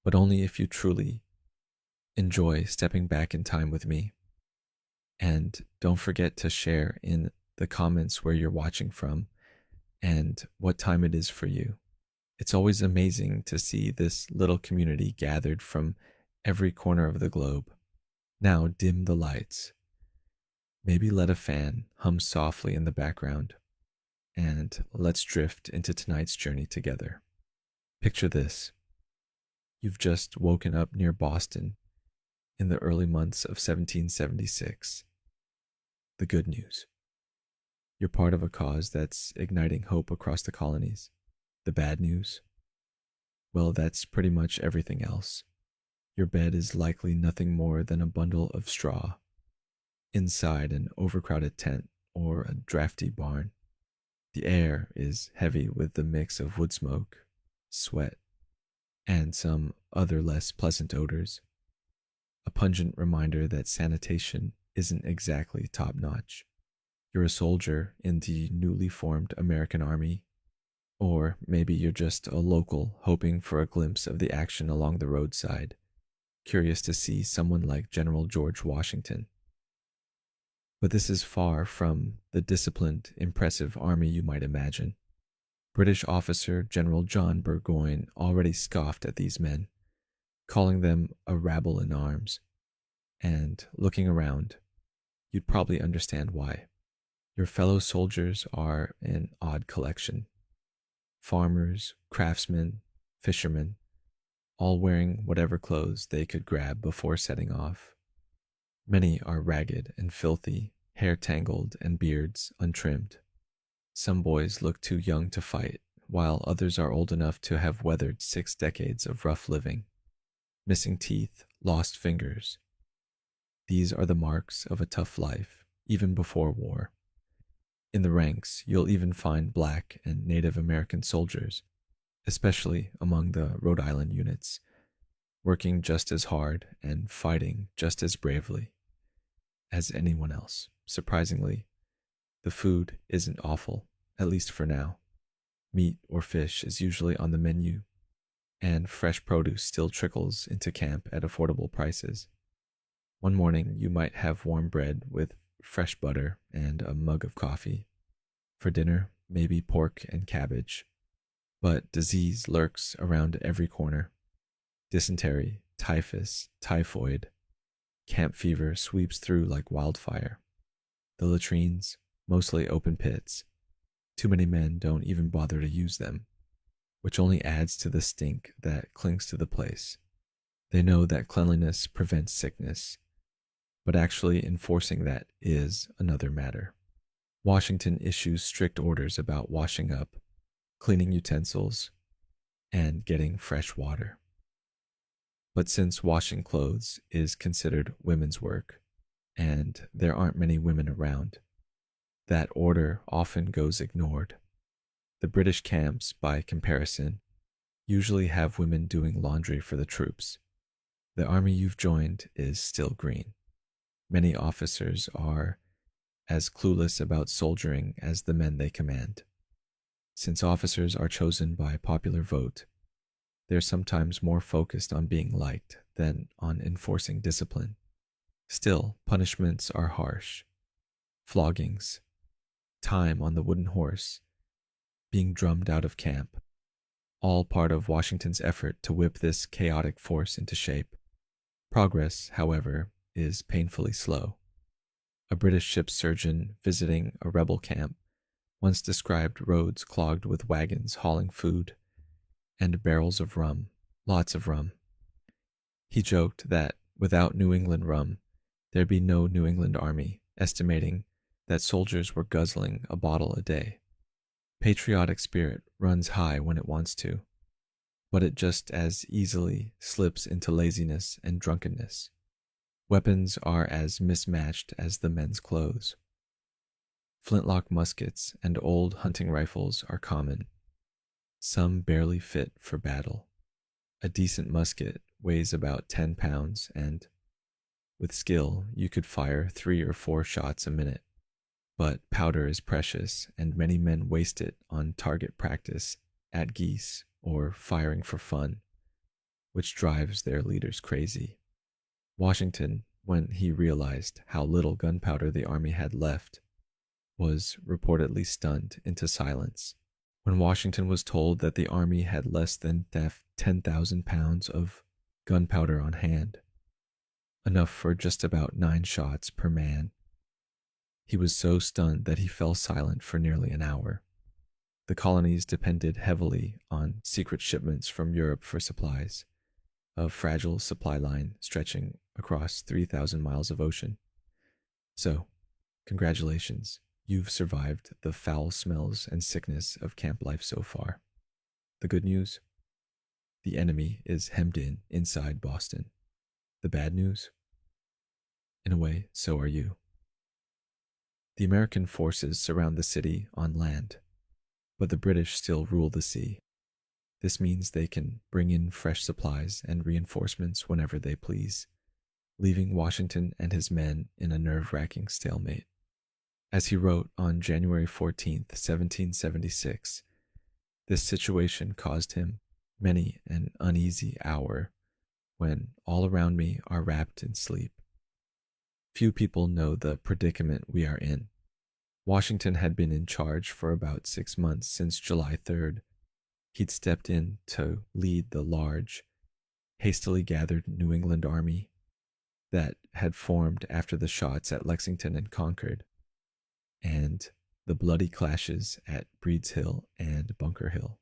but only if you truly enjoy stepping back in time with me. And don't forget to share in the comments where you're watching from and what time it is for you. It's always amazing to see this little community gathered from every corner of the globe. Now dim the lights. Maybe let a fan hum softly in the background, and let's drift into tonight's journey together. Picture this. You've just woken up near Boston in the early months of 1776. The good news. You're part of a cause that's igniting hope across the colonies. The bad news? Well, that's pretty much everything else. Your bed is likely nothing more than a bundle of straw inside an overcrowded tent or a drafty barn. The air is heavy with the mix of wood smoke, sweat, and some other less pleasant odors. A pungent reminder that sanitation isn't exactly top notch. You're a soldier in the newly formed American Army, or maybe you're just a local hoping for a glimpse of the action along the roadside, curious to see someone like General George Washington. But this is far from the disciplined, impressive army you might imagine. British officer General John Burgoyne already scoffed at these men, calling them a rabble in arms. And looking around, you'd probably understand why. Your fellow soldiers are an odd collection. Farmers, craftsmen, fishermen, all wearing whatever clothes they could grab before setting off. Many are ragged and filthy, hair tangled and beards untrimmed. Some boys look too young to fight, while others are old enough to have weathered 6 decades of rough living. Missing teeth, lost fingers. These are the marks of a tough life, even before war. In the ranks, you'll even find Black and Native American soldiers, especially among the Rhode Island units, working just as hard and fighting just as bravely as anyone else. Surprisingly, the food isn't awful, at least for now. Meat or fish is usually on the menu, and fresh produce still trickles into camp at affordable prices. One morning, you might have warm bread with fresh butter and a mug of coffee. For dinner, maybe pork and cabbage. But disease lurks around every corner. Dysentery, typhus, typhoid. Camp fever sweeps through like wildfire. The latrines, mostly open pits. Too many men don't even bother to use them, which only adds to the stink that clings to the place. They know that cleanliness prevents sickness, but actually enforcing that is another matter. Washington issues strict orders about washing up, cleaning utensils, and getting fresh water. But since washing clothes is considered women's work, and there aren't many women around, that order often goes ignored. The British camps, by comparison, usually have women doing laundry for the troops. The army you've joined is still green. Many officers are as clueless about soldiering as the men they command. Since officers are chosen by popular vote, they're sometimes more focused on being liked than on enforcing discipline. Still, punishments are harsh. Floggings, time on the wooden horse, being drummed out of camp, all part of Washington's effort to whip this chaotic force into shape. Progress, however, is painfully slow. A British ship's surgeon visiting a rebel camp once described roads clogged with wagons hauling food and barrels of rum, lots of rum. He joked that without New England rum, there'd be no New England army, estimating that soldiers were guzzling a bottle a day. Patriotic spirit runs high when it wants to, but it just as easily slips into laziness and drunkenness. Weapons are as mismatched as the men's clothes. Flintlock muskets and old hunting rifles are common, some barely fit for battle. A decent musket weighs about 10 pounds, and with skill, you could fire 3 or 4 shots a minute. But powder is precious, and many men waste it on target practice, at geese, or firing for fun. which drives their leaders crazy. Washington, when he realized how little gunpowder the army had left, was reportedly stunned into silence. When Washington was told that the army had less than 10,000 pounds of gunpowder on hand, enough for just about 9 shots per man, he was so stunned that he fell silent for nearly an hour. The colonies depended heavily on secret shipments from Europe for supplies, a fragile supply line stretching across 3,000 miles of ocean. So, congratulations, you've survived the foul smells and sickness of camp life so far. The good news? The enemy is hemmed in inside Boston. The bad news? In a way, so are you. The American forces surround the city on land, but the British still rule the sea. This means they can bring in fresh supplies and reinforcements whenever they please, leaving Washington and his men in a nerve-wracking stalemate. As he wrote on January 14th, 1776, this situation caused him many an uneasy hour when all around me are wrapped in sleep. Few people know the predicament we are in. Washington had been in charge for about 6 months since July 3rd. He'd stepped in to lead the large, hastily gathered New England army that had formed after the shots at Lexington and Concord, and the bloody clashes at Breed's Hill and Bunker Hill.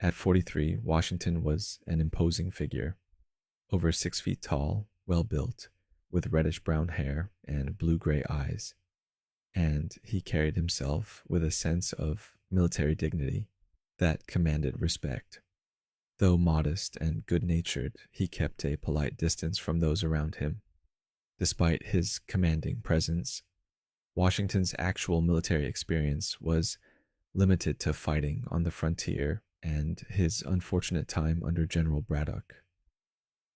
At 43, Washington was an imposing figure, over 6 feet tall, well-built, with reddish-brown hair and blue-gray eyes, and he carried himself with a sense of military dignity that commanded respect. Though modest and good-natured, he kept a polite distance from those around him. Despite his commanding presence, Washington's actual military experience was limited to fighting on the frontier and his unfortunate time under General Braddock.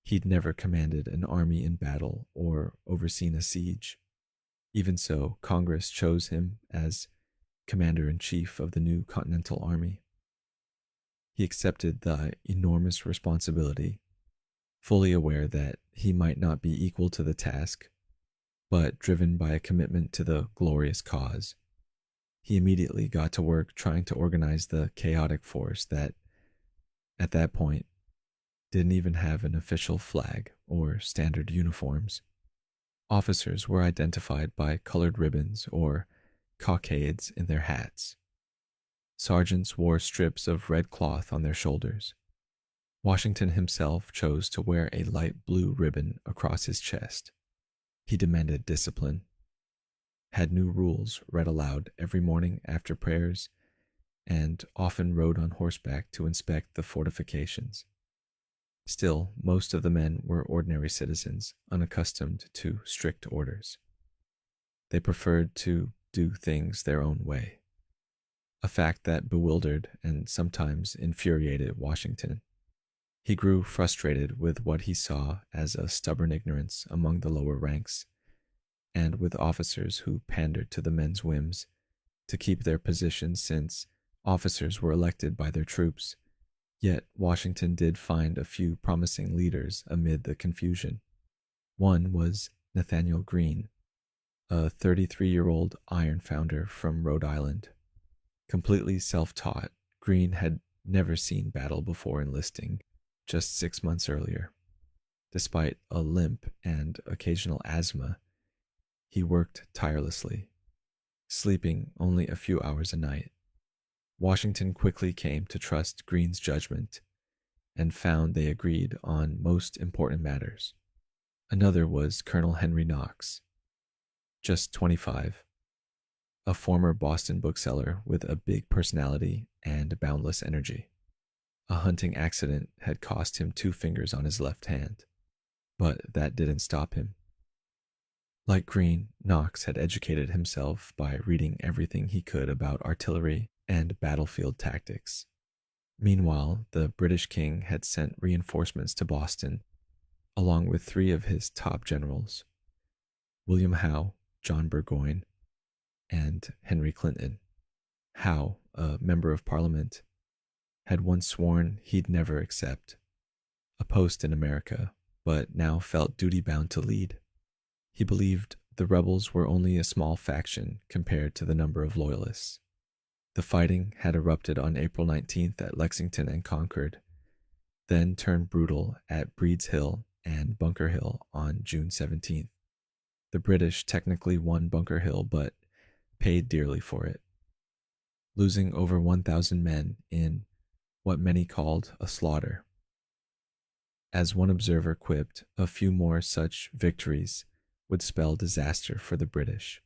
He'd never commanded an army in battle or overseen a siege. Even so, Congress chose him as commander-in-chief of the new Continental Army. He accepted the enormous responsibility, fully aware that he might not be equal to the task, but driven by a commitment to the glorious cause. He immediately got to work trying to organize the chaotic force that, at that point, didn't even have an official flag or standard uniforms. Officers were identified by colored ribbons or cockades in their hats. Sergeants wore strips of red cloth on their shoulders. Washington himself chose to wear a light blue ribbon across his chest. He demanded discipline, had new rules read aloud every morning after prayers, and often rode on horseback to inspect the fortifications. Still, most of the men were ordinary citizens, unaccustomed to strict orders. They preferred to do things their own way, a fact that bewildered and sometimes infuriated Washington. He grew frustrated with what he saw as a stubborn ignorance among the lower ranks, and with officers who pandered to the men's whims to keep their positions since officers were elected by their troops. Yet Washington did find a few promising leaders amid the confusion. One was Nathaniel Greene, a 33-year-old iron founder from Rhode Island. Completely self-taught, Greene had never seen battle before enlisting, just 6 months earlier. Despite a limp and occasional asthma, he worked tirelessly, sleeping only a few hours a night. Washington quickly came to trust Greene's judgment and found they agreed on most important matters. Another was Colonel Henry Knox, just 25, a former Boston bookseller with a big personality and boundless energy. A hunting accident had cost him 2 fingers on his left hand, but that didn't stop him. Like Greene, Knox had educated himself by reading everything he could about artillery and battlefield tactics. Meanwhile, the British king had sent reinforcements to Boston, along with 3 of his top generals, William Howe, John Burgoyne, and Henry Clinton. Howe, a member of Parliament, had once sworn he'd never accept a post in America, but now felt duty bound to lead. He believed the rebels were only a small faction compared to the number of loyalists. The fighting had erupted on April 19th at Lexington and Concord, then turned brutal at Breed's Hill and Bunker Hill on June 17th. The British technically won Bunker Hill, but paid dearly for it, losing over 1,000 men in what many called a slaughter. As one observer quipped, a few more such victories would spell disaster for the British.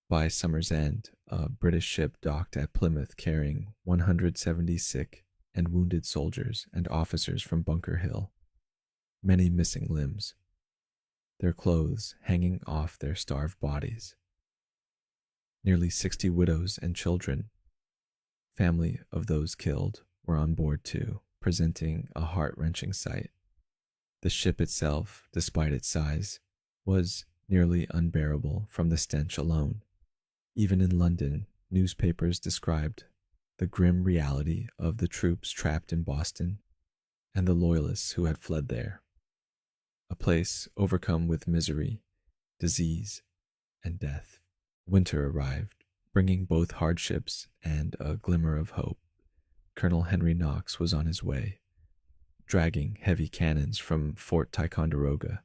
By summer's end, a British ship docked at Plymouth carrying 170 sick and wounded soldiers and officers from Bunker Hill, many missing limbs, their clothes hanging off their starved bodies. Nearly 60 widows and children, family of those killed, were on board too, presenting a heart-wrenching sight. The ship itself, despite its size, was nearly unbearable from the stench alone. Even in London, newspapers described the grim reality of the troops trapped in Boston and the loyalists who had fled there. A place overcome with misery, disease, and death. Winter arrived, bringing both hardships and a glimmer of hope. Colonel Henry Knox was on his way, dragging heavy cannons from Fort Ticonderoga,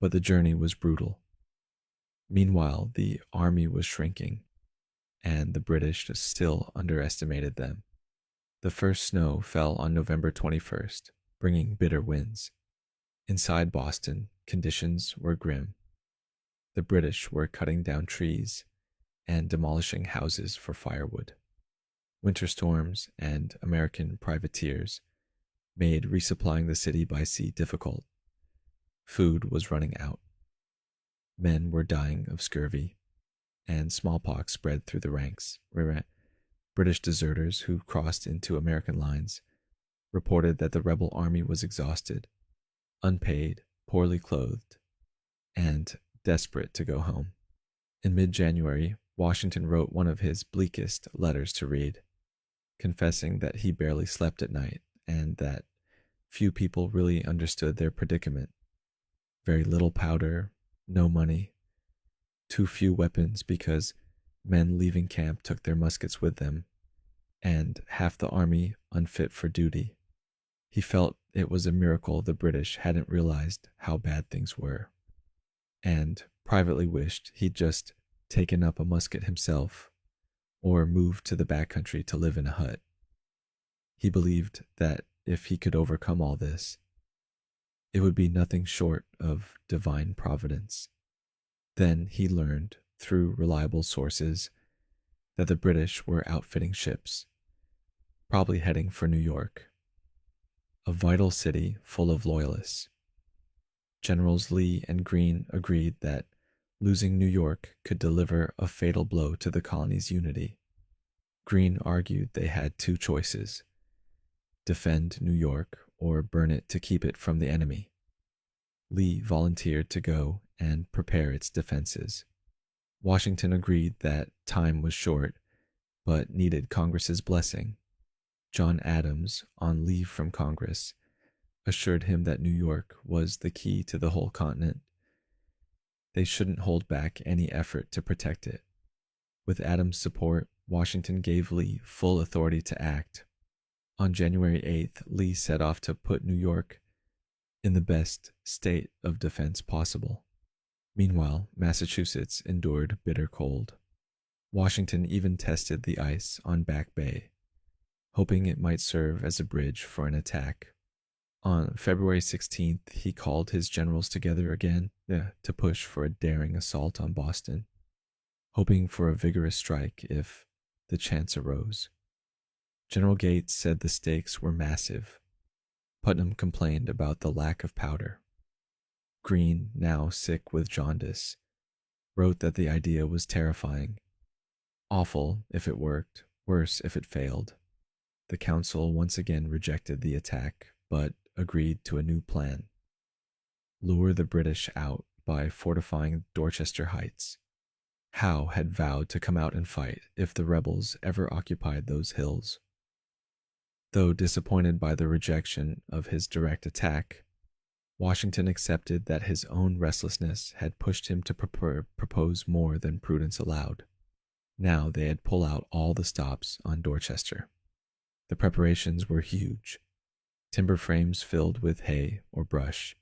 but the journey was brutal. Meanwhile, the army was shrinking, and the British still underestimated them. The first snow fell on November 21st, bringing bitter winds. Inside Boston, conditions were grim. The British were cutting down trees and demolishing houses for firewood. Winter storms and American privateers made resupplying the city by sea difficult. Food was running out. Men were dying of scurvy, and smallpox spread through the ranks. British deserters who crossed into American lines reported that the rebel army was exhausted, unpaid, poorly clothed, and desperate to go home. In mid-January, Washington wrote one of his bleakest letters to Reed, confessing that he barely slept at night and that few people really understood their predicament. Very little powder, no money, too few weapons because men leaving camp took their muskets with them, and half the army unfit for duty. He felt it was a miracle the British hadn't realized how bad things were, and privately wished he'd just taken up a musket himself or moved to the backcountry to live in a hut. He believed that if he could overcome all this, it would be nothing short of divine providence. Then he learned, through reliable sources, that the British were outfitting ships, probably heading for New York, a vital city full of loyalists. Generals Lee and Greene agreed that losing New York could deliver a fatal blow to the colony's unity. Greene argued they had two choices: defend New York or burn it to keep it from the enemy. Lee volunteered to go and prepare its defenses. Washington agreed that time was short, but needed Congress's blessing. John Adams, on leave from Congress, assured him that New York was the key to the whole continent. They shouldn't hold back any effort to protect it. With Adams' support, Washington gave Lee full authority to act. On January 8th, Lee set off to put New York in the best state of defense possible. Meanwhile, Massachusetts endured bitter cold. Washington even tested the ice on Back Bay, hoping it might serve as a bridge for an attack. On February 16th, he called his generals together again to push for a daring assault on Boston, hoping for a vigorous strike if the chance arose. General Gates said the stakes were massive. Putnam complained about the lack of powder. Greene, now sick with jaundice, wrote that the idea was terrifying. Awful if it worked, worse if it failed. The council once again rejected the attack, but agreed to a new plan: lure the British out by fortifying Dorchester Heights. Howe had vowed to come out and fight if the rebels ever occupied those hills. Though disappointed by the rejection of his direct attack, Washington accepted that his own restlessness had pushed him to propose more than prudence allowed. Now they had pulled out all the stops on Dorchester. The preparations were huge: timber frames filled with hay or brush,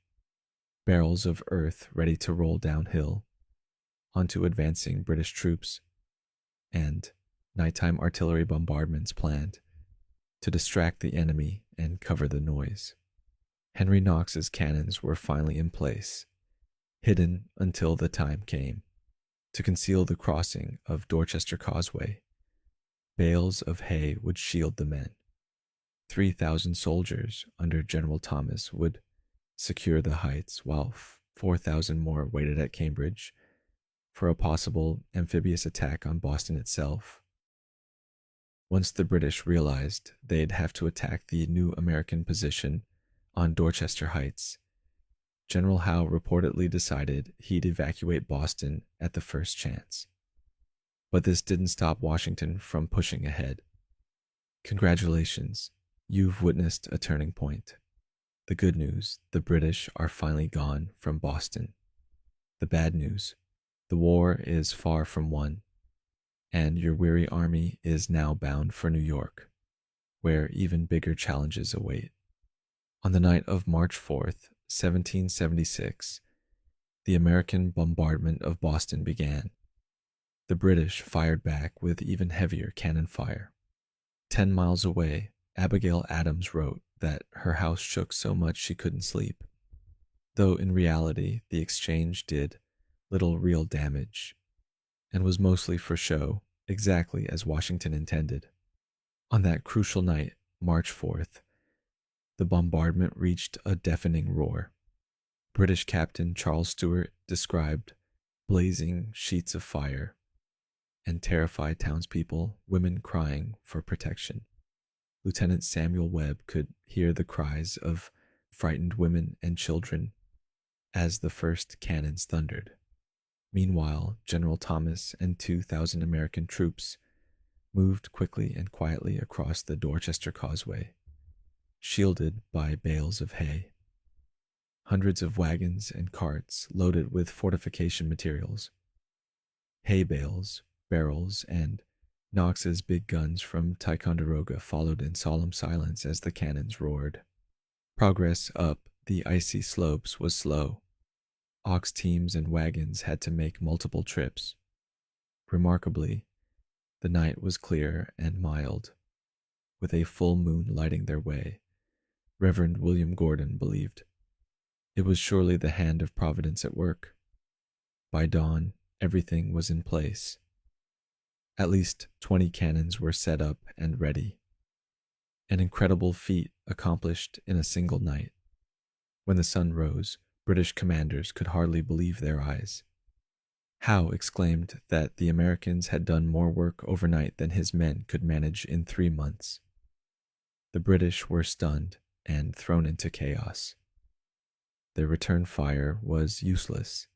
barrels of earth ready to roll downhill onto advancing British troops, and nighttime artillery bombardments planned to distract the enemy and cover the noise. Henry Knox's cannons were finally in place, hidden until the time came to conceal the crossing of Dorchester Causeway. Bales of hay would shield the men. 3,000 soldiers under General Thomas would secure the heights, while 4,000 more waited at Cambridge for a possible amphibious attack on Boston itself. Once the British realized they'd have to attack the new American position on Dorchester Heights, General Howe reportedly decided he'd evacuate Boston at the first chance. But this didn't stop Washington from pushing ahead. Congratulations, you've witnessed a turning point. The good news: the British are finally gone from Boston. The bad news: the war is far from won, and your weary army is now bound for New York, where even bigger challenges await. On the night of March 4th, 1776, the American bombardment of Boston began. The British fired back with even heavier cannon fire. 10 miles away, Abigail Adams wrote that her house shook so much she couldn't sleep, though in reality the exchange did little real damage and was mostly for show, exactly as Washington intended. On that crucial night, March 4th, the bombardment reached a deafening roar. British Captain Charles Stewart described blazing sheets of fire and terrified townspeople, women crying for protection. Lieutenant Samuel Webb could hear the cries of frightened women and children as the first cannons thundered. Meanwhile, General Thomas and 2,000 American troops moved quickly and quietly across the Dorchester Causeway, shielded by bales of hay. Hundreds of wagons and carts loaded with fortification materials, hay bales, barrels, and Knox's big guns from Ticonderoga followed in solemn silence as the cannons roared. Progress up the icy slopes was slow. Ox teams and wagons had to make multiple trips. Remarkably, the night was clear and mild, with a full moon lighting their way. Reverend William Gordon believed it was surely the hand of Providence at work. By dawn, everything was in place. At least 20 cannons were set up and ready. An incredible feat accomplished in a single night. When the sun rose, British commanders could hardly believe their eyes. Howe exclaimed that the Americans had done more work overnight than his men could manage in 3 months. The British were stunned and thrown into chaos. Their return fire was useless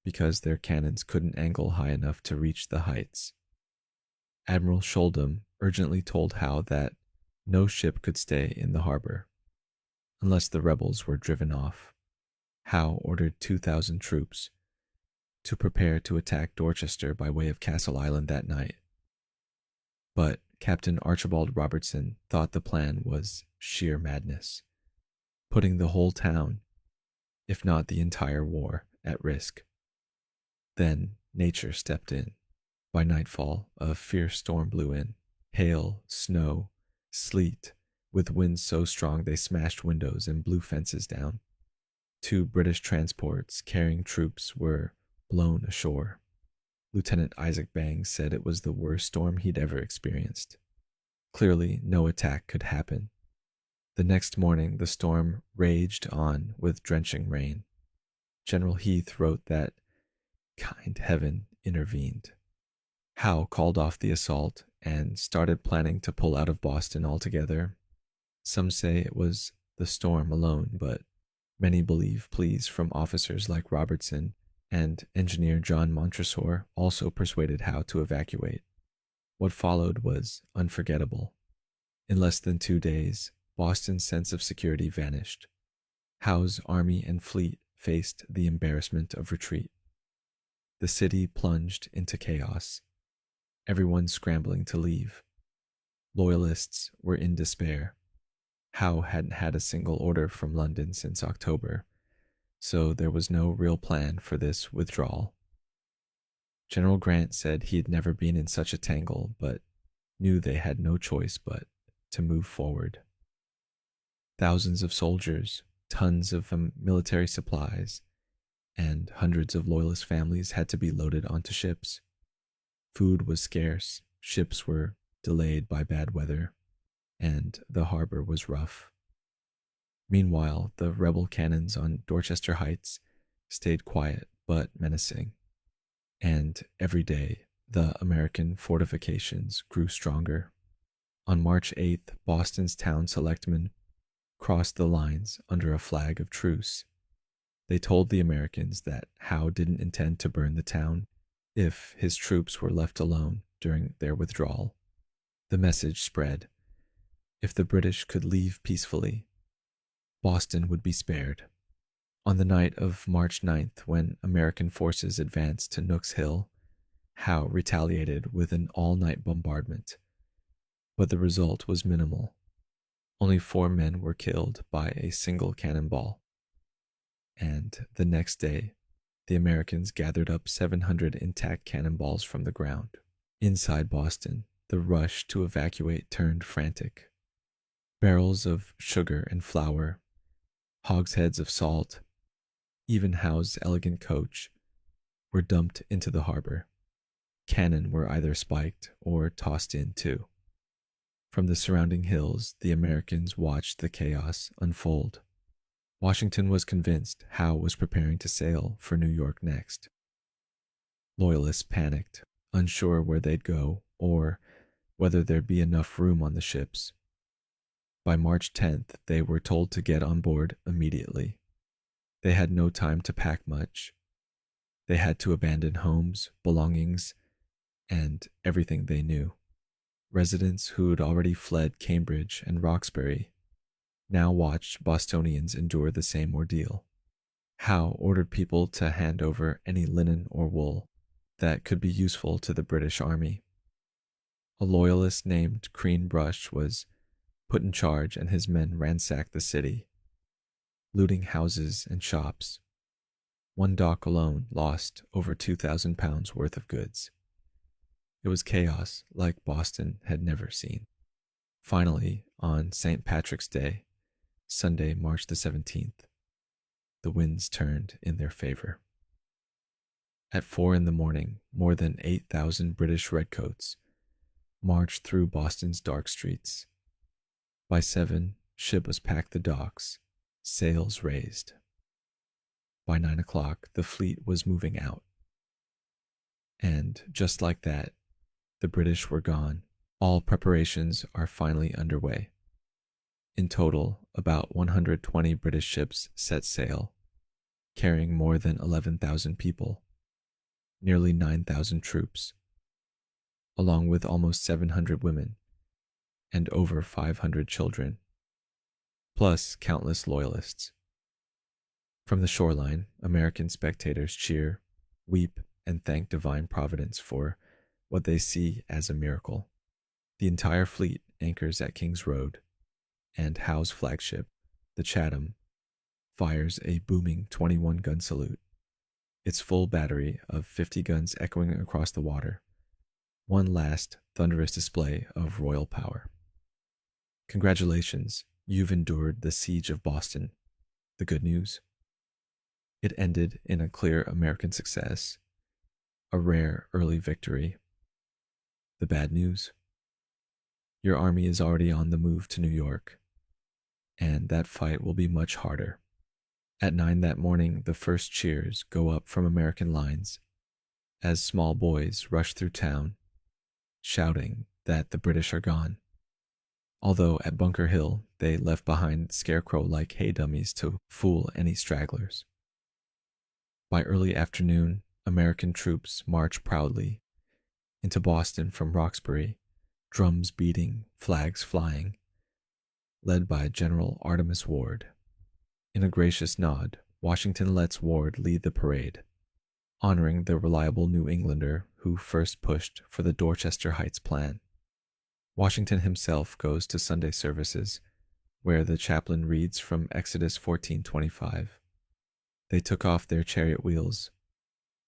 because their cannons couldn't angle high enough to reach the heights. Admiral Shuldam urgently told Howe that no ship could stay in the harbor unless the rebels were driven off. Howe ordered 2,000 troops to prepare to attack Dorchester by way of Castle Island that night. But Captain Archibald Robertson thought the plan was sheer madness, putting the whole town, if not the entire war, at risk. Then nature stepped in. By nightfall, a fierce storm blew in. Hail, snow, sleet, with winds so strong they smashed windows and blew fences down. 2 British transports carrying troops were blown ashore. Lieutenant Isaac Bangs said it was the worst storm he'd ever experienced. Clearly, no attack could happen. The next morning, the storm raged on with drenching rain. General Heath wrote that kind heaven intervened. Howe called off the assault and started planning to pull out of Boston altogether. Some say it was the storm alone, but many believe pleas from officers like Robertson and engineer John Montresor also persuaded Howe to evacuate. What followed was unforgettable. In less than 2 days, Boston's sense of security vanished. Howe's army and fleet faced the embarrassment of retreat. The city plunged into chaos, everyone scrambling to leave. Loyalists were in despair. Howe hadn't had a single order from London since October, so there was no real plan for this withdrawal. General Grant said he had never been in such a tangle, but knew they had no choice but to move forward. Thousands of soldiers, tons of military supplies, and hundreds of loyalist families had to be loaded onto ships. Food was scarce, ships were delayed by bad weather, and the harbor was rough. Meanwhile, the rebel cannons on Dorchester Heights stayed quiet but menacing, and every day the American fortifications grew stronger. On March 8th, Boston's town selectmen crossed the lines under a flag of truce. They told the Americans that Howe didn't intend to burn the town if his troops were left alone during their withdrawal. The message spread. If the British could leave peacefully, Boston would be spared. On the night of March 9th, when American forces advanced to Nook's Hill, Howe retaliated with an all-night bombardment. But the result was minimal. Only 4 men were killed by a single cannonball. And the next day, the Americans gathered up 700 intact cannonballs from the ground. Inside Boston, the rush to evacuate turned frantic. Barrels of sugar and flour, hogsheads of salt, even Howe's elegant coach, were dumped into the harbor. Cannon were either spiked or tossed in too. From the surrounding hills, the Americans watched the chaos unfold. Washington was convinced Howe was preparing to sail for New York next. Loyalists panicked, unsure where they'd go or whether there'd be enough room on the ships. By March 10th, they were told to get on board immediately. They had no time to pack much. They had to abandon homes, belongings, and everything they knew. Residents who'd already fled Cambridge and Roxbury now watched Bostonians endure the same ordeal. Howe ordered people to hand over any linen or wool that could be useful to the British Army. A loyalist named Crean Brush was put in charge, and his men ransacked the city, looting houses and shops. One dock alone lost over 2,000 pounds worth of goods. It was chaos like Boston had never seen. Finally, on St. Patrick's Day, Sunday, March the 17th, the winds turned in their favor. At 4 a.m, more than 8,000 British redcoats marched through Boston's dark streets. By 7, ship was packed the docks, sails raised. By 9 o'clock, the fleet was moving out. And just like that, the British were gone. All preparations are finally underway. In total, about 120 British ships set sail, carrying more than 11,000 people, nearly 9,000 troops, along with almost 700 women and over 500 children, plus countless loyalists. From the shoreline, American spectators cheer, weep, and thank divine providence for what they see as a miracle. The entire fleet anchors at King's Road, and Howe's flagship, the Chatham, fires a booming 21-gun salute, its full battery of 50 guns echoing across the water. One last thunderous display of royal power. Congratulations, you've endured the siege of Boston. The good news? It ended in a clear American success, a rare early victory. The bad news? Your army is already on the move to New York, and that fight will be much harder. At 9 that morning, the first cheers go up from American lines as small boys rush through town, shouting that the British are gone. Although at Bunker Hill, they left behind scarecrow-like hay dummies to fool any stragglers. By early afternoon, American troops march proudly into Boston from Roxbury drums beating, flags flying, led by General Artemus Ward. In a gracious nod, Washington lets Ward lead the parade, honoring the reliable New Englander who first pushed for the Dorchester Heights plan. Washington himself goes to Sunday services, where the chaplain reads from Exodus 14:25. They took off their chariot wheels,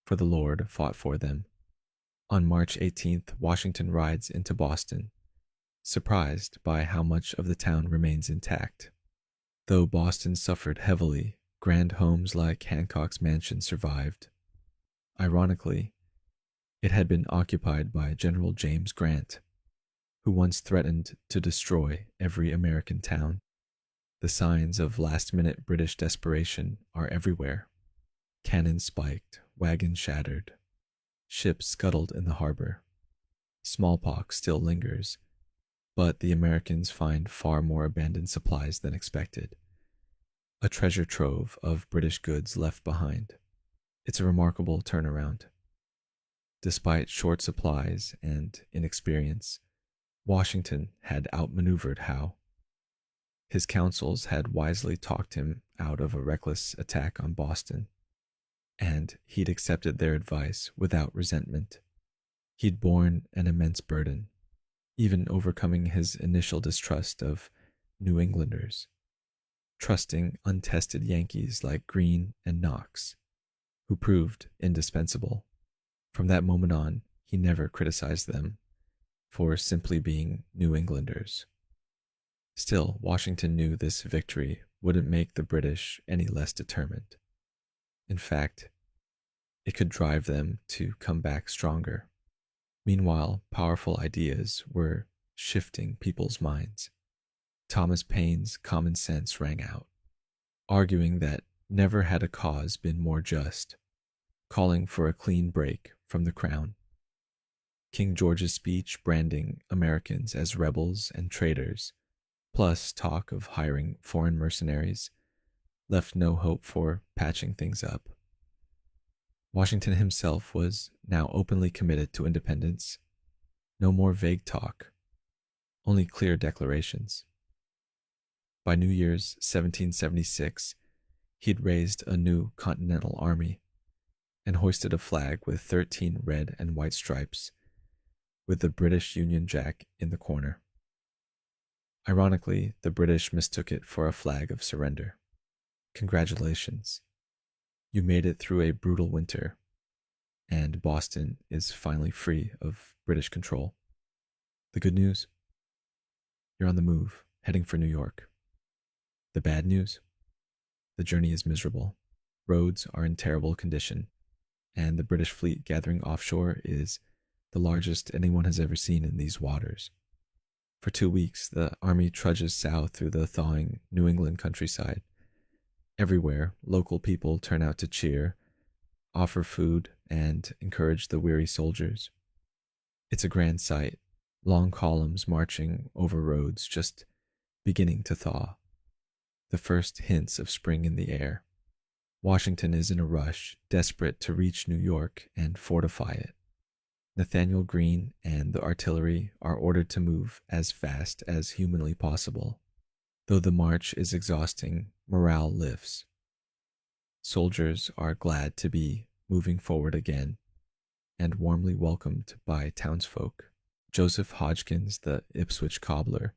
for the Lord fought for them. On March 18th, Washington rides into Boston, surprised by how much of the town remains intact. Though Boston suffered heavily, grand homes like Hancock's mansion survived. Ironically, it had been occupied by General James Grant, who once threatened to destroy every American town. The signs of last-minute British desperation are everywhere. Cannon spiked, wagons shattered, ships scuttled in the harbor. Smallpox still lingers, but the Americans find far more abandoned supplies than expected. A treasure trove of British goods left behind. It's a remarkable turnaround. Despite short supplies and inexperience, Washington had outmaneuvered Howe. His counsels had wisely talked him out of a reckless attack on Boston, and he'd accepted their advice without resentment. He'd borne an immense burden, even overcoming his initial distrust of New Englanders, trusting untested Yankees like Greene and Knox, who proved indispensable. From that moment on, he never criticized them for simply being New Englanders. Still, Washington knew this victory wouldn't make the British any less determined. In fact, it could drive them to come back stronger. Meanwhile, powerful ideas were shifting people's minds. Thomas Paine's common sense rang out, arguing that never had a cause been more just, calling for a clean break from the crown. King George's speech branding Americans as rebels and traitors, plus talk of hiring foreign mercenaries, left no hope for patching things up. Washington himself was now openly committed to independence. No more vague talk, only clear declarations. By New Year's 1776, he'd raised a new Continental Army and hoisted a flag with 13 red and white stripes, with the British Union Jack in the corner. Ironically, the British mistook it for a flag of surrender. Congratulations. You made it through a brutal winter, and Boston is finally free of British control. The good news? You're on the move, heading for New York. The bad news? The journey is miserable. Roads are in terrible condition, and the British fleet gathering offshore is the largest anyone has ever seen in these waters. For 2 weeks, the army trudges south through the thawing New England countryside. Everywhere, local people turn out to cheer, offer food, and encourage the weary soldiers. It's a grand sight, long columns marching over roads just beginning to thaw. The first hints of spring in the air. Washington is in a rush, desperate to reach New York and fortify it. Nathanael Greene and the artillery are ordered to move as fast as humanly possible. Though the march is exhausting, morale lifts. Soldiers are glad to be moving forward again and warmly welcomed by townsfolk. Joseph Hodgkins, the Ipswich cobbler,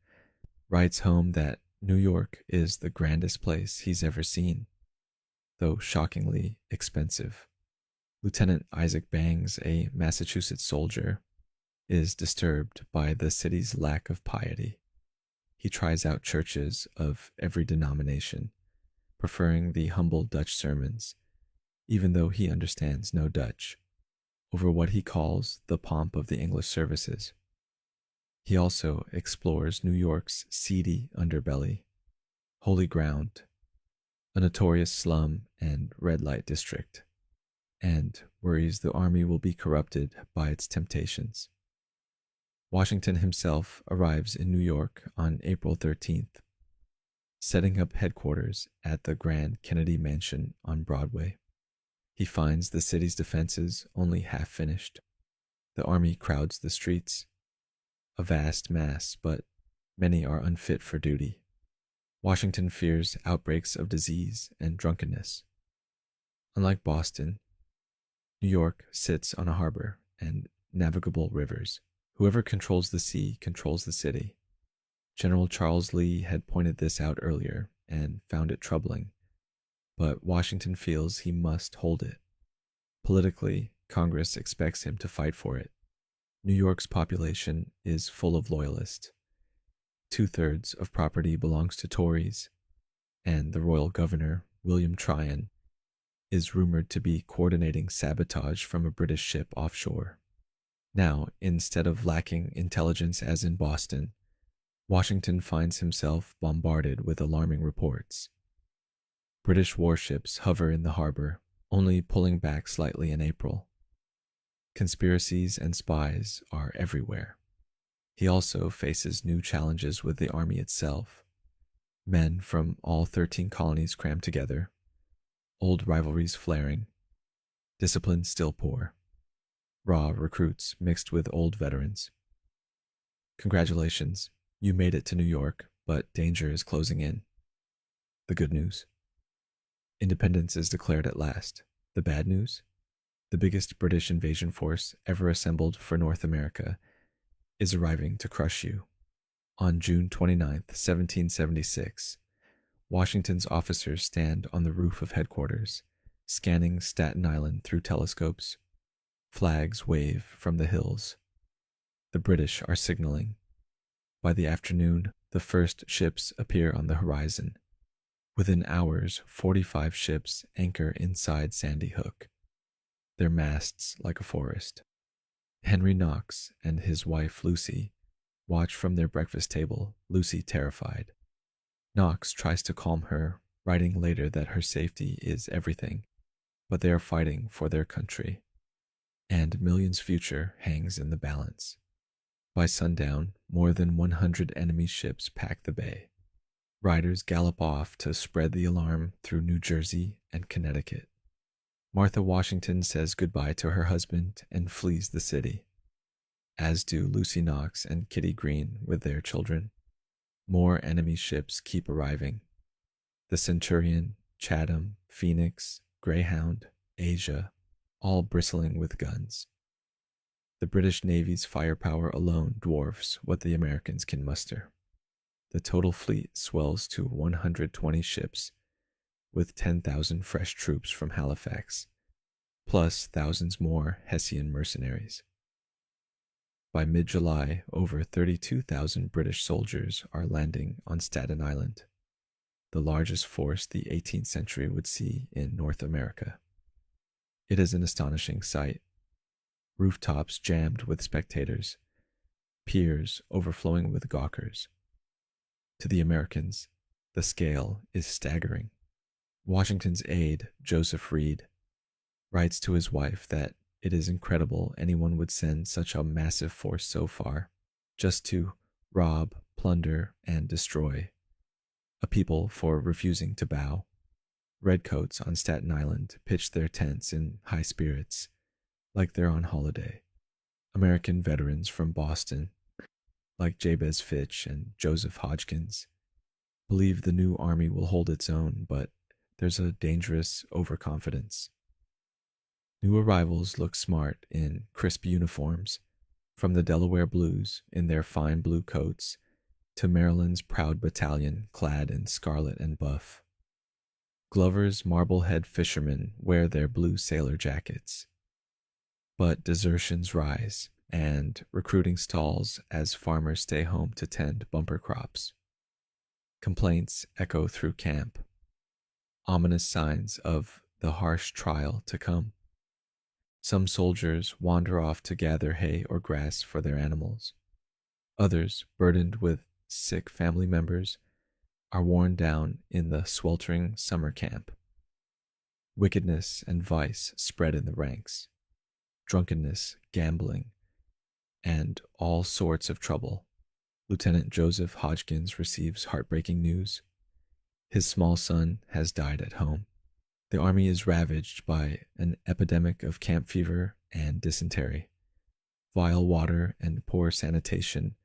writes home that New York is the grandest place he's ever seen, though shockingly expensive. Lieutenant Isaac Bangs, a Massachusetts soldier, is disturbed by the city's lack of piety. He tries out churches of every denomination, preferring the humble Dutch sermons, even though he understands no Dutch, over what he calls the pomp of the English services. He also explores New York's seedy underbelly, Holy Ground, a notorious slum and red light district, and worries the army will be corrupted by its temptations. Washington himself arrives in New York on April 13th, setting up headquarters at the Grand Kennedy Mansion on Broadway. He finds the city's defenses only half finished. The army crowds the streets. a vast mass, but many are unfit for duty. Washington fears outbreaks of disease and drunkenness. Unlike Boston, New York sits on a harbor and navigable rivers. Whoever controls the sea controls the city. General Charles Lee had pointed this out earlier and found it troubling, but Washington feels he must hold it. Politically, Congress expects him to fight for it. New York's population is full of loyalists. 2/3 of property belongs to Tories, and the royal governor, William Tryon, is rumored to be coordinating sabotage from a British ship offshore. Now, instead of lacking intelligence as in Boston, Washington finds himself bombarded with alarming reports. British warships hover in the harbor, only pulling back slightly in April. Conspiracies and spies are everywhere. He also faces new challenges with the army itself. Men from all 13 colonies crammed together, old rivalries flaring, discipline still poor, raw recruits mixed with old veterans. Congratulations, you made it to New York, but danger is closing in. The good news: independence is declared at last. The bad news: the biggest British invasion force ever assembled for North America is arriving to crush you. On June 29th, 1776, Washington's officers stand on the roof of headquarters, scanning Staten Island through telescopes. Flags wave from the hills. The British are signaling. By the afternoon, the first ships appear on the horizon. Within hours, 45 ships anchor inside Sandy Hook, their masts like a forest. Henry Knox and his wife Lucy watch from their breakfast table, Lucy terrified. Knox tries to calm her, writing later that her safety is everything, but they are fighting for their country, and millions' future hangs in the balance. By sundown, more than 100 enemy ships pack the bay. Riders gallop off to spread the alarm through New Jersey and Connecticut. Martha Washington says goodbye to her husband and flees the city, as do Lucy Knox and Kitty Green with their children. More enemy ships keep arriving. The Centurion, Chatham, Phoenix, Greyhound, Asia, all bristling with guns. The British Navy's firepower alone dwarfs what the Americans can muster. The total fleet swells to 120 ships, with 10,000 fresh troops from Halifax, plus thousands more Hessian mercenaries. By mid-July, over 32,000 British soldiers are landing on Staten Island, the largest force the 18th century would see in North America. It is an astonishing sight. Rooftops jammed with spectators, piers overflowing with gawkers. To the Americans, the scale is staggering. Washington's aide, Joseph Reed, writes to his wife that it is incredible anyone would send such a massive force so far, just to rob, plunder, and destroy a people for refusing to bow. Redcoats on Staten Island pitch their tents in high spirits, like they're on holiday. American veterans from Boston, like Jabez Fitch and Joseph Hodgkins, believe the new army will hold its own, but there's a dangerous overconfidence. New arrivals look smart in crisp uniforms, from the Delaware Blues in their fine blue coats to Maryland's proud battalion clad in scarlet and buff. Glover's Marblehead fishermen wear their blue sailor jackets. But desertions rise, and recruiting stalls as farmers stay home to tend bumper crops. Complaints echo through camp, ominous signs of the harsh trial to come. Some soldiers wander off to gather hay or grass for their animals. Others, burdened with sick family members, are worn down in the sweltering summer camp. Wickedness and vice spread in the ranks. Drunkenness, gambling, and all sorts of trouble. Lieutenant Joseph Hodgkins receives heartbreaking news. His small son has died at home. The army is ravaged by an epidemic of camp fever and dysentery. Vile water and poor sanitation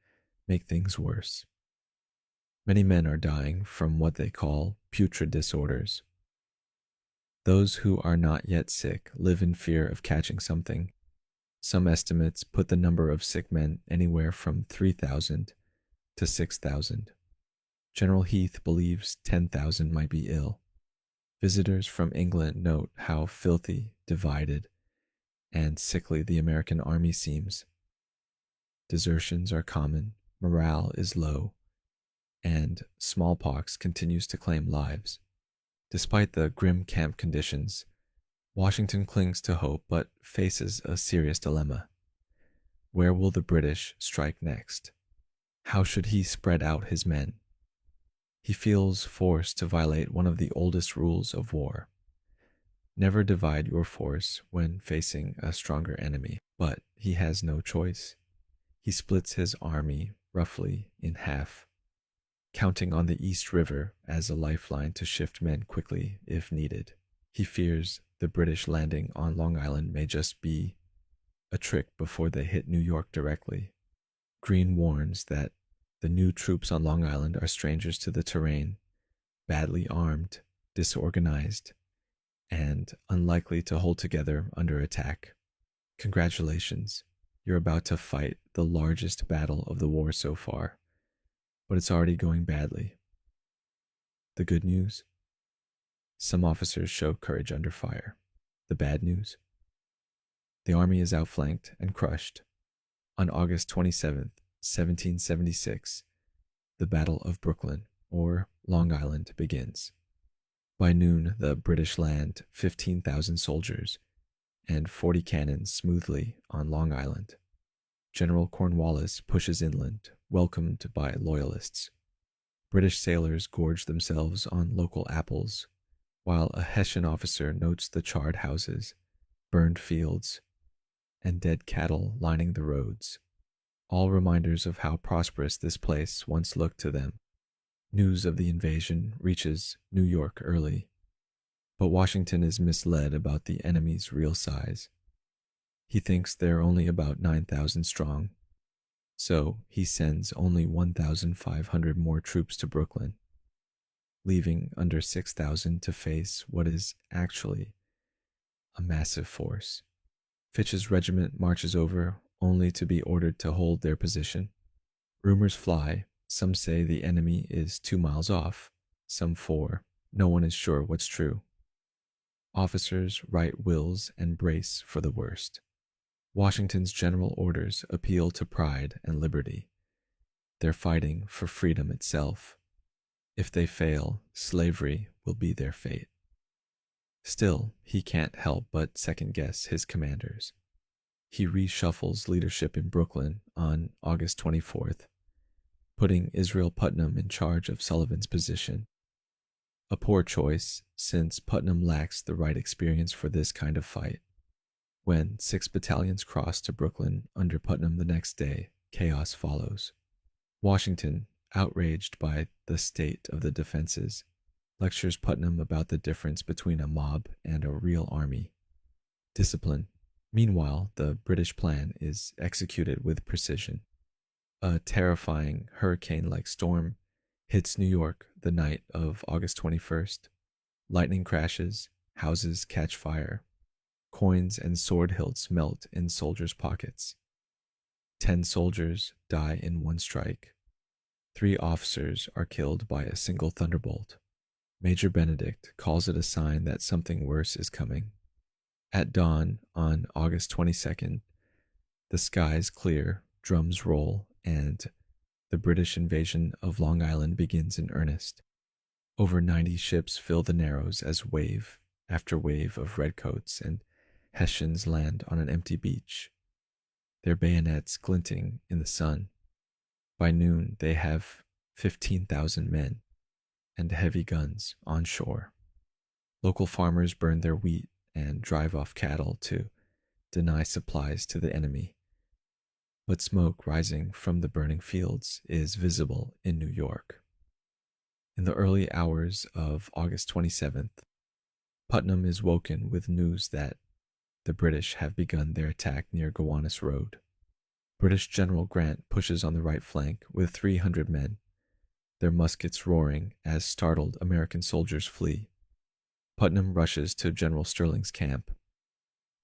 make things worse. Many men are dying from what they call putrid disorders. Those who are not yet sick live in fear of catching something. Some estimates put the number of sick men anywhere from 3,000 to 6,000. General Heath believes 10,000 might be ill. Visitors from England note how filthy, divided, and sickly the American army seems. Desertions are common, morale is low, and smallpox continues to claim lives. Despite the grim camp conditions, Washington clings to hope but faces a serious dilemma. Where will the British strike next? How should he spread out his men? He feels forced to violate one of the oldest rules of war. Never divide your force when facing a stronger enemy, but he has no choice. He splits his army roughly in half, counting on the East River as a lifeline to shift men quickly if needed. He fears the British landing on Long Island may just be a trick before they hit New York directly. Greene warns that the new troops on Long Island are strangers to the terrain, badly armed, disorganized, and unlikely to hold together under attack. Congratulations, you're about to fight the largest battle of the war so far, but it's already going badly. The good news? Some officers show courage under fire. The bad news? The army is outflanked and crushed. On August 27th, 1776, the Battle of Brooklyn, or Long Island, begins. By noon, the British land 15,000 soldiers and 40 cannons smoothly on Long Island. General Cornwallis pushes inland, welcomed by loyalists. British sailors gorge themselves on local apples, while a Hessian officer notes the charred houses, burned fields, and dead cattle lining the roads, all reminders of how prosperous this place once looked to them. News of the invasion reaches New York early, but Washington is misled about the enemy's real size. He thinks they're only about 9,000 strong, so he sends only 1,500 more troops to Brooklyn, leaving under 6,000 to face what is actually a massive force. Fitch's regiment marches over only to be ordered to hold their position. Rumors fly. Some say the enemy is 2 miles off, some 4. No one is sure what's true. Officers write wills and brace for the worst. Washington's general orders appeal to pride and liberty. They're fighting for freedom itself. If they fail, slavery will be their fate. Still, he can't help but second-guess his commanders. He reshuffles leadership in Brooklyn on August 24th, putting Israel Putnam in charge of Sullivan's position. A poor choice, since Putnam lacks the right experience for this kind of fight. When 6 battalions cross to Brooklyn under Putnam the next day, chaos follows. Washington, outraged by the state of the defenses, lectures Putnam about the difference between a mob and a real army. Discipline. Meanwhile, the British plan is executed with precision. A terrifying hurricane-like storm hits New York the night of August 21st. Lightning crashes, houses catch fire, coins and sword hilts melt in soldiers' pockets. 10 soldiers die in one strike. 3 officers are killed by a single thunderbolt. Major Benedict calls it a sign that something worse is coming. At dawn on August 22nd, the skies clear, drums roll, and the British invasion of Long Island begins in earnest. Over 90 ships fill the Narrows as wave after wave of redcoats and Hessians land on an empty beach, their bayonets glinting in the sun. By noon, they have 15,000 men and heavy guns on shore. Local farmers burn their wheat and drive off cattle to deny supplies to the enemy. But smoke rising from the burning fields is visible in New York. In the early hours of August 27th, Putnam is woken with news that the British have begun their attack near Gowanus Road. British General Grant pushes on the right flank with 300 men, their muskets roaring as startled American soldiers flee. Putnam rushes to General Sterling's camp,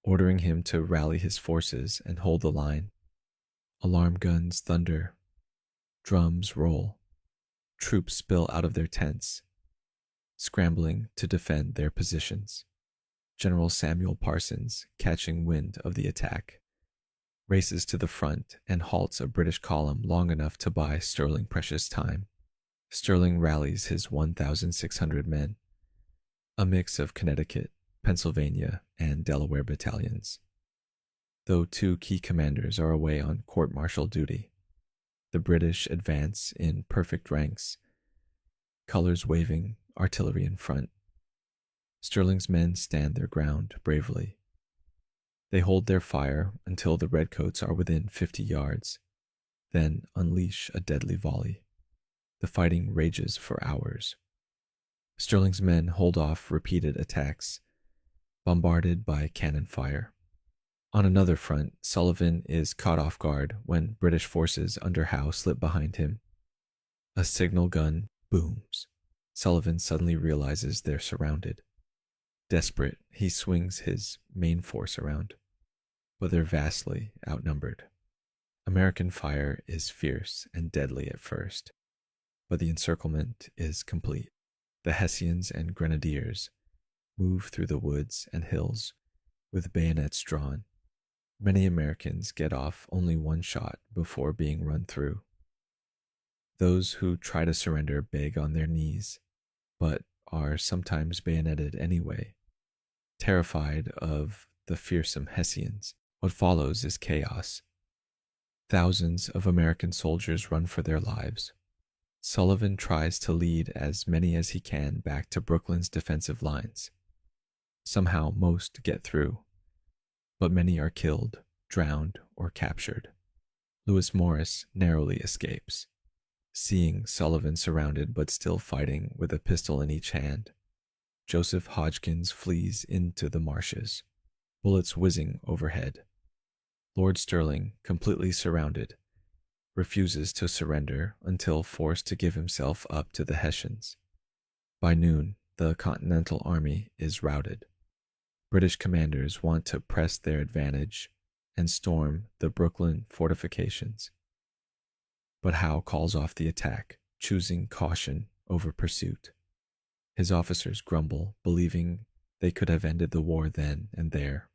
ordering him to rally his forces and hold the line. Alarm guns thunder, drums roll, troops spill out of their tents, scrambling to defend their positions. General Samuel Parsons, catching wind of the attack, races to the front and halts a British column long enough to buy Sterling precious time. Sterling rallies his 1,600 men, a mix of Connecticut, Pennsylvania, and Delaware battalions. Though two key commanders are away on court-martial duty, the British advance in perfect ranks, colors waving, artillery in front. Sterling's men stand their ground bravely. They hold their fire until the redcoats are within 50 yards, then unleash a deadly volley. The fighting rages for hours. Sterling's men hold off repeated attacks, bombarded by cannon fire. On another front, Sullivan is caught off guard when British forces under Howe slip behind him. A signal gun booms. Sullivan suddenly realizes they're surrounded. Desperate, he swings his main force around, but they're vastly outnumbered. American fire is fierce and deadly at first, but the encirclement is complete. The Hessians and Grenadiers move through the woods and hills with bayonets drawn. Many Americans get off only one shot before being run through. Those who try to surrender beg on their knees, but are sometimes bayoneted anyway. Terrified of the fearsome Hessians, what follows is chaos. Thousands of American soldiers run for their lives. Sullivan tries to lead as many as he can back to Brooklyn's defensive lines. Somehow most get through, but many are killed, drowned, or captured. Lewis Morris narrowly escapes, seeing Sullivan surrounded but still fighting with a pistol in each hand. Joseph Hodgkins flees into the marshes, bullets whizzing overhead. Lord Sterling, completely surrounded, refuses to surrender until forced to give himself up to the Hessians. By noon, the Continental Army is routed. British commanders want to press their advantage and storm the Brooklyn fortifications. But Howe calls off the attack, choosing caution over pursuit. His officers grumble, believing they could have ended the war then and there.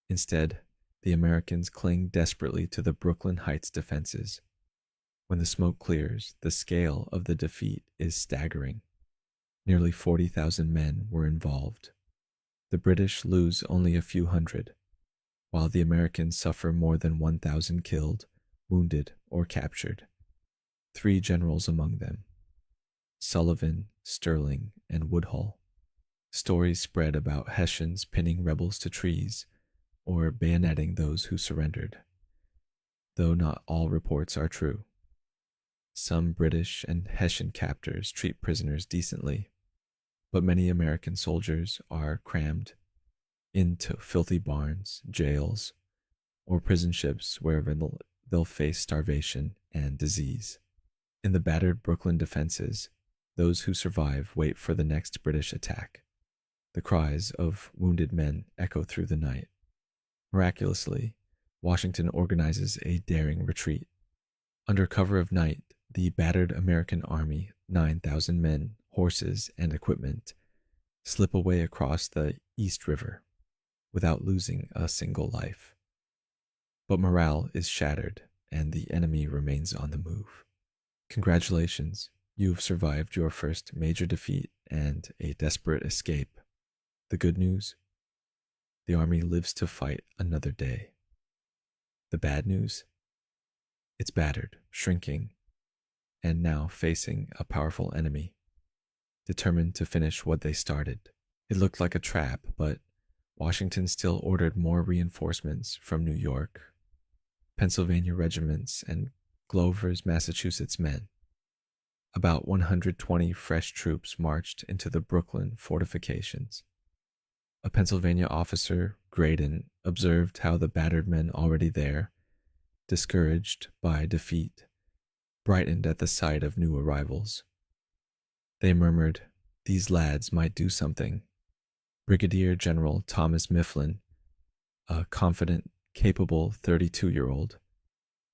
Instead, the Americans cling desperately to the Brooklyn Heights defenses. When the smoke clears, the scale of the defeat is staggering. Nearly 40,000 men were involved. The British lose only a few hundred, while the Americans suffer more than 1,000 killed, wounded, or captured. 3 generals among them: Sullivan, Sterling, and Woodhull. Stories spread about Hessians pinning rebels to trees or bayoneting those who surrendered, though not all reports are true. Some British and Hessian captors treat prisoners decently, but many American soldiers are crammed into filthy barns, jails, or prison ships where they'll face starvation and disease. In the battered Brooklyn defenses, those who survive wait for the next British attack. The cries of wounded men echo through the night. Miraculously, Washington organizes a daring retreat. Under cover of night, the battered American army, 9,000 men, horses, and equipment, slip away across the East River without losing a single life. But morale is shattered, and the enemy remains on the move. Congratulations, you've survived your first major defeat and a desperate escape. The good news? The army lives to fight another day. The bad news? It's battered, shrinking, and now facing a powerful enemy, determined to finish what they started. It looked like a trap, but Washington still ordered more reinforcements from New York, Pennsylvania regiments, and Glover's Massachusetts men. About 120 fresh troops marched into the Brooklyn fortifications. A Pennsylvania officer, Graydon, observed how the battered men already there discouraged by defeat, brightened at the sight of new arrivals. They murmured, "These lads might do something." Brigadier General Thomas Mifflin, a confident, capable 32-year-old,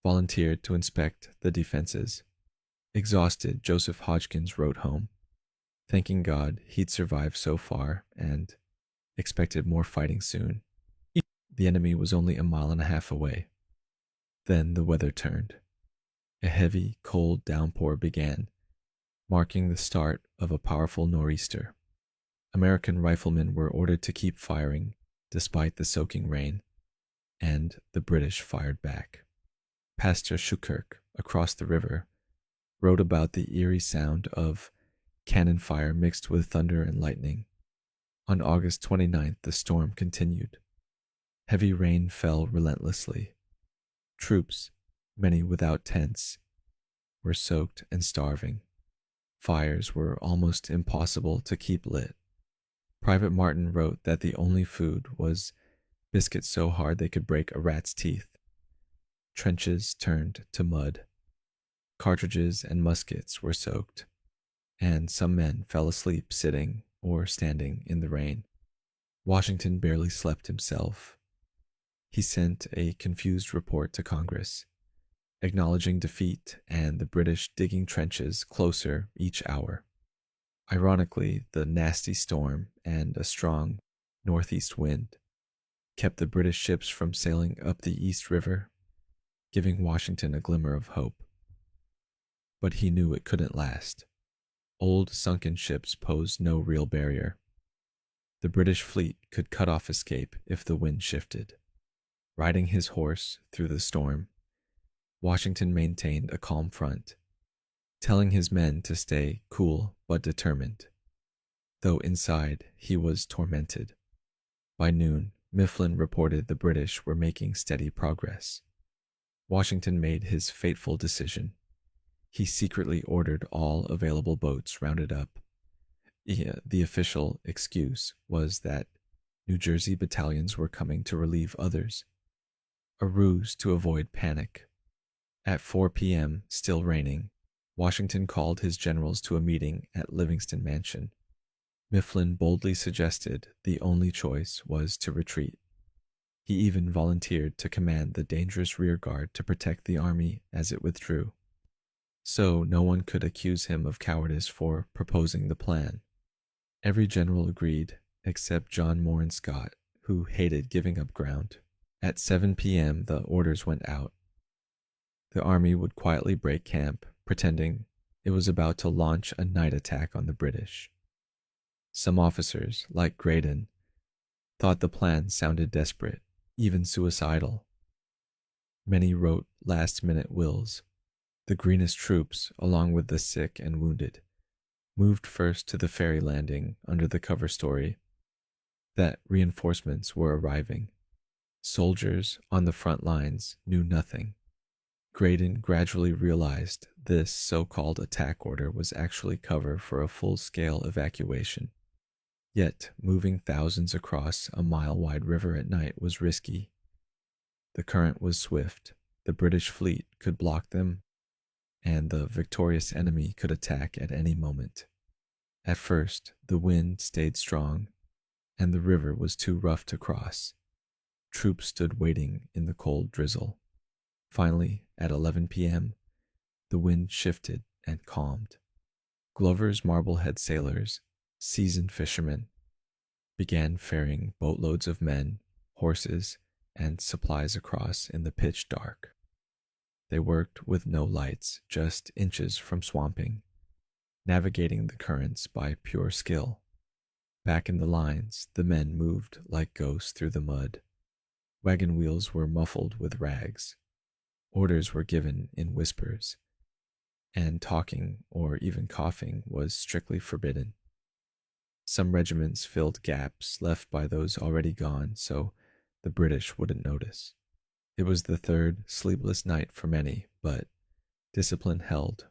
volunteered to inspect the defenses. Exhausted, Joseph Hodgkins wrote home, thanking God he'd survived so far and expected more fighting soon. The enemy was only a mile and a half away. Then the weather turned. A heavy, cold downpour began, marking the start of a powerful nor'easter. American riflemen were ordered to keep firing despite the soaking rain, and the British fired back. Pastor Schukirk, across the river, wrote about the eerie sound of cannon fire mixed with thunder and lightning. On August 29th, the storm continued. Heavy rain fell relentlessly. Troops, many without tents, were soaked and starving. Fires were almost impossible to keep lit. Private Martin wrote that the only food was biscuits so hard they could break a rat's teeth. Trenches turned to mud. Cartridges and muskets were soaked, and some men fell asleep sitting or standing in the rain. Washington barely slept himself. He sent a confused report to Congress, acknowledging defeat and the British digging trenches closer each hour. Ironically, the nasty storm and a strong northeast wind kept the British ships from sailing up the East River, giving Washington a glimmer of hope. But he knew it couldn't last. Old sunken ships posed no real barrier. The British fleet could cut off escape if the wind shifted. Riding his horse through the storm, Washington maintained a calm front, telling his men to stay cool but determined, though inside he was tormented. By noon, Mifflin reported the British were making steady progress. Washington made his fateful decision. He secretly ordered all available boats rounded up. The official excuse was that New Jersey battalions were coming to relieve others, a ruse to avoid panic. At 4 p.m., still raining, Washington called his generals to a meeting at Livingston Mansion. Mifflin boldly suggested the only choice was to retreat. He even volunteered to command the dangerous rear guard to protect the army as it withdrew. So no one could accuse him of cowardice for proposing the plan. Every general agreed, except John Moran Scott, who hated giving up ground. At 7 p.m., the orders went out. The army would quietly break camp, pretending it was about to launch a night attack on the British. Some officers, like Graydon, thought the plan sounded desperate, even suicidal. Many wrote last-minute wills. The greenest troops, along with the sick and wounded, moved first to the ferry landing under the cover story that reinforcements were arriving. Soldiers on the front lines knew nothing. Graydon gradually realized this so-called attack order was actually cover for a full-scale evacuation. Yet, moving thousands across a mile-wide river at night was risky. The current was swift, the British fleet could block them, and the victorious enemy could attack at any moment. At first, the wind stayed strong, and the river was too rough to cross. Troops stood waiting in the cold drizzle. Finally, at 11 p.m., the wind shifted and calmed. Glover's Marblehead sailors, seasoned fishermen, began ferrying boatloads of men, horses, and supplies across in the pitch dark. They worked with no lights, just inches from swamping, navigating the currents by pure skill. Back in the lines, the men moved like ghosts through the mud. Wagon wheels were muffled with rags. Orders were given in whispers, and talking or even coughing was strictly forbidden. Some regiments filled gaps left by those already gone so the British wouldn't notice. It was the third sleepless night for many, but discipline held.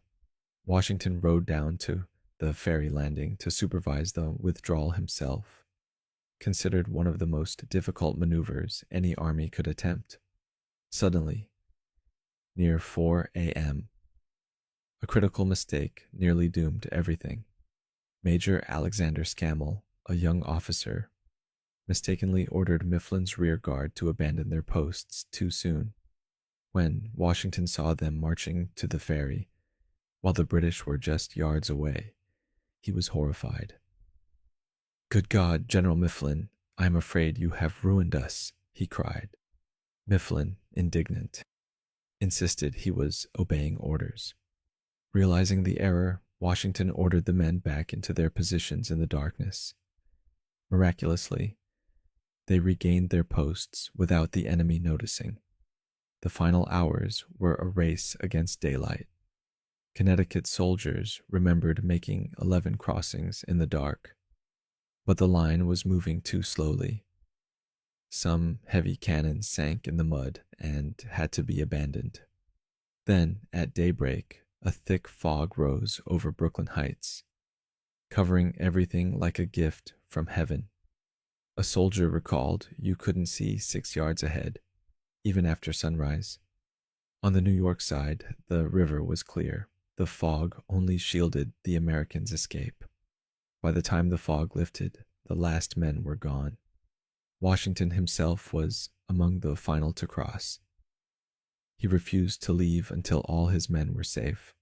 Washington rode down to the ferry landing to supervise the withdrawal himself, considered one of the most difficult maneuvers any army could attempt. Suddenly, near 4 a.m. A critical mistake nearly doomed everything. Major Alexander Scammell, a young officer, mistakenly ordered Mifflin's rear guard to abandon their posts too soon. When Washington saw them marching to the ferry, while the British were just yards away, he was horrified. "Good God, General Mifflin, I am afraid you have ruined us," he cried. Mifflin, indignant, insisted he was obeying orders. Realizing the error, Washington ordered the men back into their positions in the darkness. Miraculously, they regained their posts without the enemy noticing. The final hours were a race against daylight. Connecticut soldiers remembered making 11 crossings in the dark, but the line was moving too slowly. Some heavy cannon sank in the mud and had to be abandoned. Then, at daybreak, a thick fog rose over Brooklyn Heights, covering everything like a gift from heaven. A soldier recalled you couldn't see 6 yards ahead, even after sunrise. On the New York side, the river was clear. The fog only shielded the Americans' escape. By the time the fog lifted, the last men were gone. Washington himself was among the final to cross. He refused to leave until all his men were safe.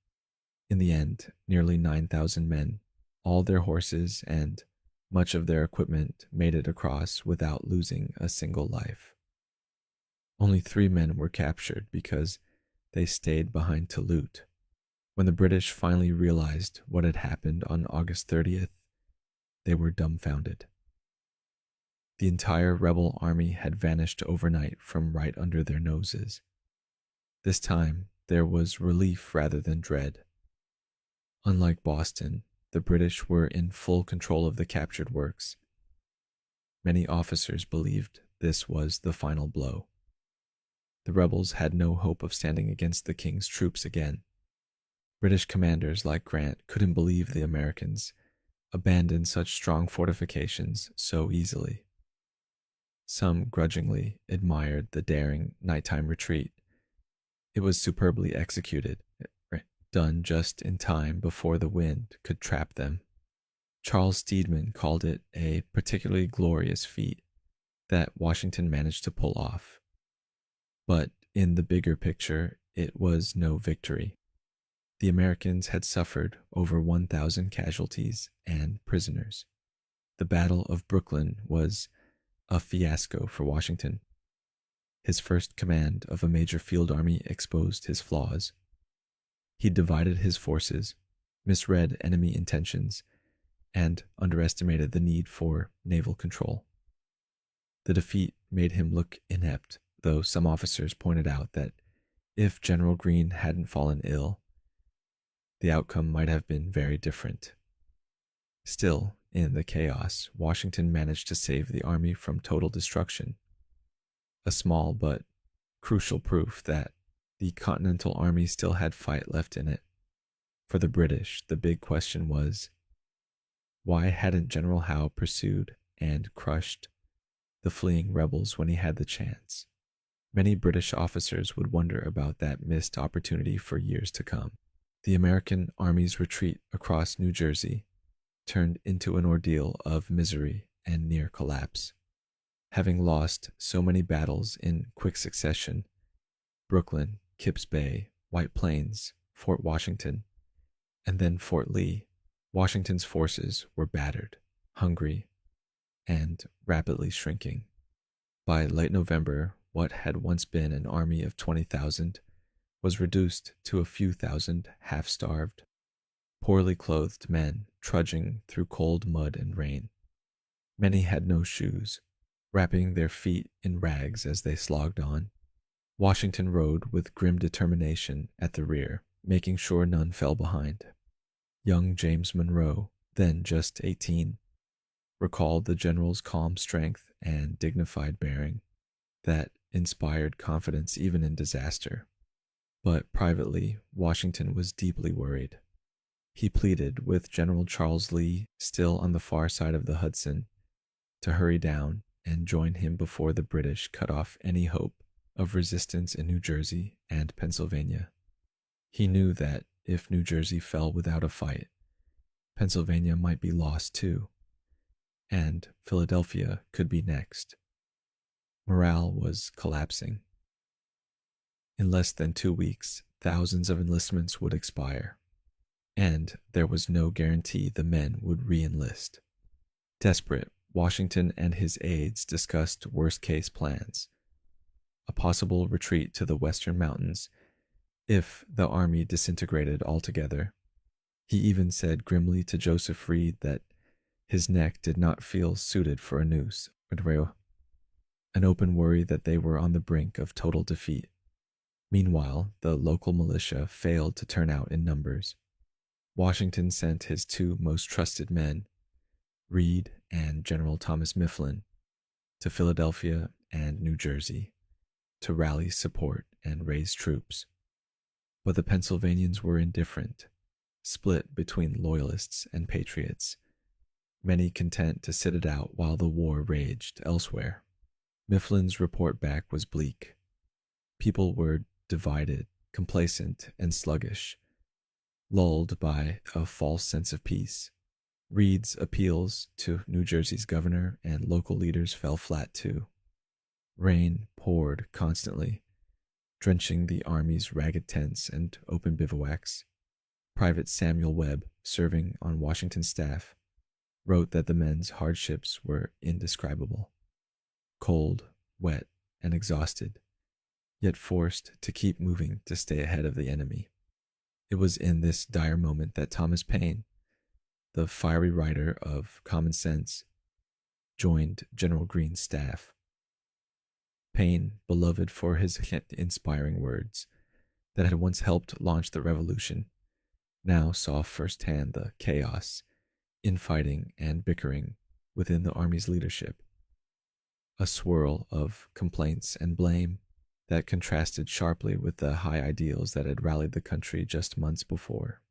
In the end, nearly 9,000 men, all their horses and much of their equipment made it across without losing a single life. Only 3 men were captured because they stayed behind to loot. When the British finally realized what had happened on August 30th, they were dumbfounded. The entire rebel army had vanished overnight from right under their noses. This time, there was relief rather than dread. Unlike Boston, the British were in full control of the captured works. Many officers believed this was the final blow. The rebels had no hope of standing against the king's troops again. British commanders like Grant couldn't believe the Americans abandoned such strong fortifications so easily. Some grudgingly admired the daring nighttime retreat. It was superbly executed, done just in time before the wind could trap them. Charles Steedman called it a particularly glorious feat that Washington managed to pull off. But in the bigger picture, it was no victory. The Americans had suffered over 1,000 casualties and prisoners. The Battle of Brooklyn was a fiasco for Washington. His first command of a major field army exposed his flaws. He divided his forces, misread enemy intentions, and underestimated the need for naval control. The defeat made him look inept, though some officers pointed out that if General Greene hadn't fallen ill, the outcome might have been very different. Still, in the chaos, Washington managed to save the army from total destruction. A small but crucial proof that the Continental Army still had fight left in it. For the British, the big question was, why hadn't General Howe pursued and crushed the fleeing rebels when he had the chance? Many British officers would wonder about that missed opportunity for years to come. The American Army's retreat across New Jersey turned into an ordeal of misery and near collapse. Having lost so many battles in quick succession, Brooklyn, Kipps Bay, White Plains, Fort Washington, and then Fort Lee, Washington's forces were battered, hungry, and rapidly shrinking. By late November, what had once been an army of 20,000 was reduced to a few thousand half-starved, poorly clothed men trudging through cold mud and rain. Many had no shoes, wrapping their feet in rags as they slogged on. Washington rode with grim determination at the rear, making sure none fell behind. Young James Monroe, then just 18, recalled the general's calm strength and dignified bearing that inspired confidence even in disaster. But privately, Washington was deeply worried. He pleaded with General Charles Lee, still on the far side of the Hudson, to hurry down and join him before the British cut off any hope of resistance in New Jersey and Pennsylvania. He knew that if New Jersey fell without a fight, Pennsylvania might be lost too, and Philadelphia could be next. Morale was collapsing. In less than 2 weeks, thousands of enlistments would expire, and there was no guarantee the men would re enlist. Desperate, Washington and his aides discussed worst case plans: a possible retreat to the western mountains if the army disintegrated altogether. He even said grimly to Joseph Reed that his neck did not feel suited for a noose, an open worry that they were on the brink of total defeat. Meanwhile, the local militia failed to turn out in numbers. Washington sent his two most trusted men, Reed and General Thomas Mifflin, to Philadelphia and New Jersey to rally support and raise troops. But the Pennsylvanians were indifferent, split between loyalists and patriots, many content to sit it out while the war raged elsewhere. Mifflin's report back was bleak. People were divided, complacent, and sluggish, lulled by a false sense of peace. Reed's appeals to New Jersey's governor and local leaders fell flat too. Rain poured constantly, drenching the army's ragged tents and open bivouacs. Private Samuel Webb, serving on Washington's staff, wrote that the men's hardships were indescribable. Cold, wet, and exhausted, yet forced to keep moving to stay ahead of the enemy. It was in this dire moment that Thomas Paine, the fiery writer of Common Sense, joined General Greene's staff. Paine, beloved for his inspiring words that had once helped launch the revolution, now saw firsthand the chaos, infighting, and bickering within the army's leadership. A swirl of complaints and blame that contrasted sharply with the high ideals that had rallied the country just months before.